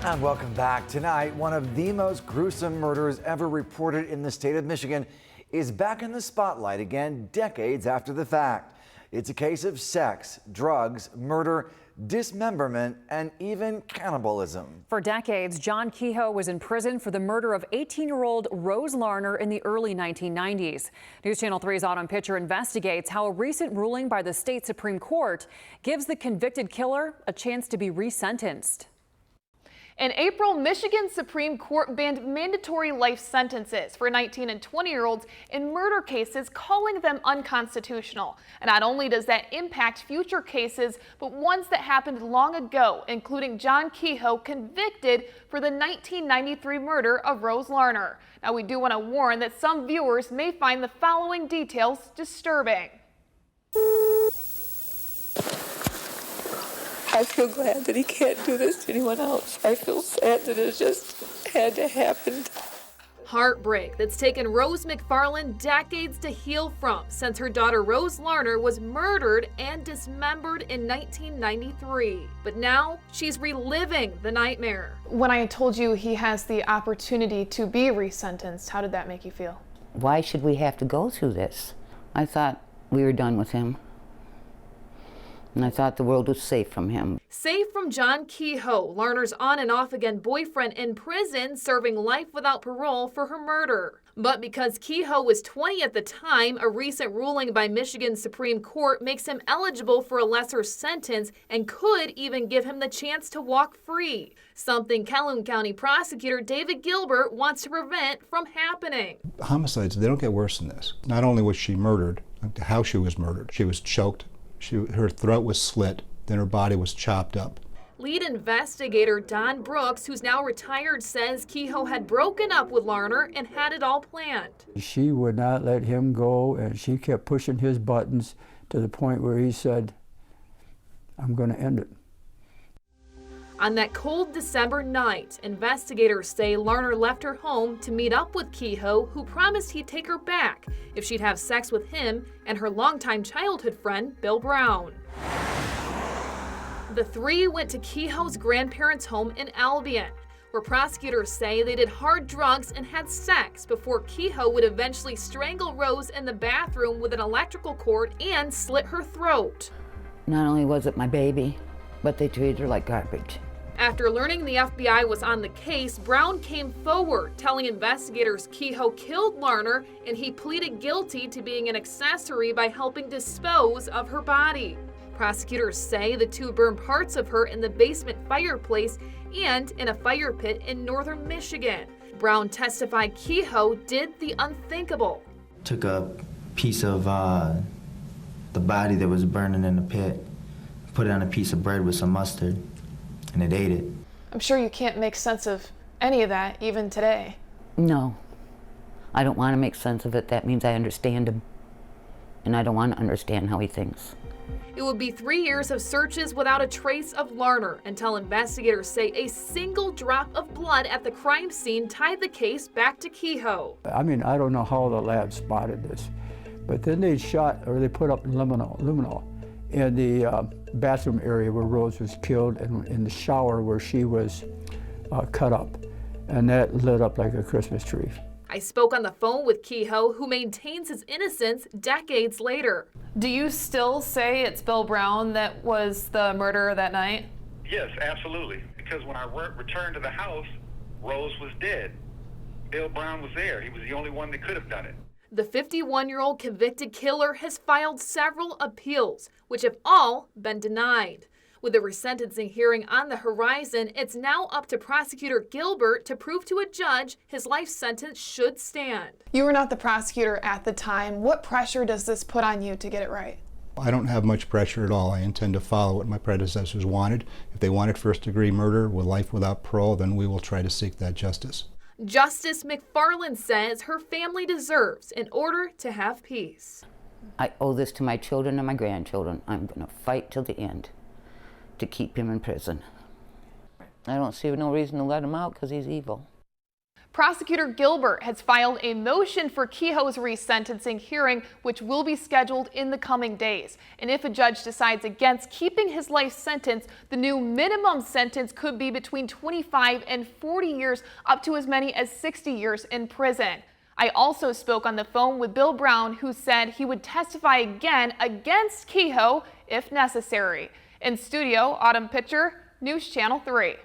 And welcome back. Tonight, one of the most gruesome murders ever reported in the state of Michigan is back in the spotlight again decades after the fact. It's a case of sex, drugs, murder, dismemberment, and even cannibalism. For decades, John Kehoe was in prison for the murder of 18-year-old Rose Larner in the early 1990s. News Channel 3's Autumn Pitcher investigates how a recent ruling by the state Supreme Court gives the convicted killer a chance to be resentenced. In April, Michigan Supreme Court banned mandatory life sentences for 19 and 20-year-olds in murder cases, calling them unconstitutional. And not only does that impact future cases, but ones that happened long ago, including John Kehoe, convicted for the 1993 murder of Rose Larner. Now, we do want to warn that some viewers may find the following details disturbing. I feel glad that he can't do this to anyone else. I feel sad that it just had to happen. Heartbreak that's taken Rose McFarland decades to heal from, since her daughter Rose Larner was murdered and dismembered in 1993. But now she's reliving the nightmare. When I told you he has the opportunity to be resentenced, how did that make you feel? Why should we have to go through this? I thought we were done with him. And I thought the world was safe from him. Safe from John Kehoe, Larner's on and off again boyfriend in prison, serving life without parole for her murder. But because Kehoe was 20 at the time, a recent ruling by Michigan's Supreme Court makes him eligible for a lesser sentence and could even give him the chance to walk free. Something Calhoun County prosecutor David Gilbert wants to prevent from happening. Homicides, they don't get worse than this. Not only was she murdered, how she was murdered. She was choked. Her throat was slit, then her body was chopped up. Lead investigator Don Brooks, who's now retired, says Kehoe had broken up with Larner and had it all planned. She would not let him go, and she kept pushing his buttons to the point where he said, "I'm going to end it." On that cold December night, investigators say Larner left her home to meet up with Kehoe, who promised he'd take her back if she'd have sex with him and her longtime childhood friend, Bill Brown. The three went to Kehoe's grandparents' home in Albion, where prosecutors say they did hard drugs and had sex before Kehoe would eventually strangle Rose in the bathroom with an electrical cord and slit her throat. Not only was it my baby, but they treated her like garbage. After learning the FBI was on the case, Brown came forward, telling investigators Kehoe killed Larner and he pleaded guilty to being an accessory by helping dispose of her body. Prosecutors say the two burned parts of her in the basement fireplace and in a fire pit in northern Michigan. Brown testified Kehoe did the unthinkable. Took a piece of the body that was burning in the pit, put it on a piece of bread with some mustard, and it ate it. I'm sure you can't make sense of any of that, even today. No, I don't want to make sense of it. That means I understand him, and I don't want to understand how he thinks. It would be 3 years of searches without a trace of Larner until investigators say a single drop of blood at the crime scene tied the case back to Kehoe. I mean, I don't know how the lab spotted this, but then they put up luminol in the bathroom area where Rose was killed and in the shower where she was cut up. And that lit up like a Christmas tree. I spoke on the phone with Kehoe, who maintains his innocence decades later. Do you still say it's Bill Brown that was the murderer that night? Yes, absolutely. Because when I returned to the house, Rose was dead. Bill Brown was there. He was the only one that could have done it. The 51-year-old convicted killer has filed several appeals, which have all been denied. With a resentencing hearing on the horizon, it's now up to prosecutor Gilbert to prove to a judge his life sentence should stand. You were not the prosecutor at the time. What pressure does this put on you to get it right? I don't have much pressure at all. I intend to follow what my predecessors wanted. If they wanted first-degree murder with life without parole, then we will try to seek that justice. Justice McFarland says her family deserves in order to have peace. I owe this to my children and my grandchildren. I'm going to fight till the end to keep him in prison. I don't see no reason to let him out because he's evil. Prosecutor Gilbert has filed a motion for Kehoe's resentencing hearing, which will be scheduled in the coming days. And if a judge decides against keeping his life sentence, the new minimum sentence could be between 25 and 40 years, up to as many as 60 years in prison. I also spoke on the phone with Bill Brown, who said he would testify again against Kehoe if necessary. In studio, Autumn Pitcher, News Channel 3.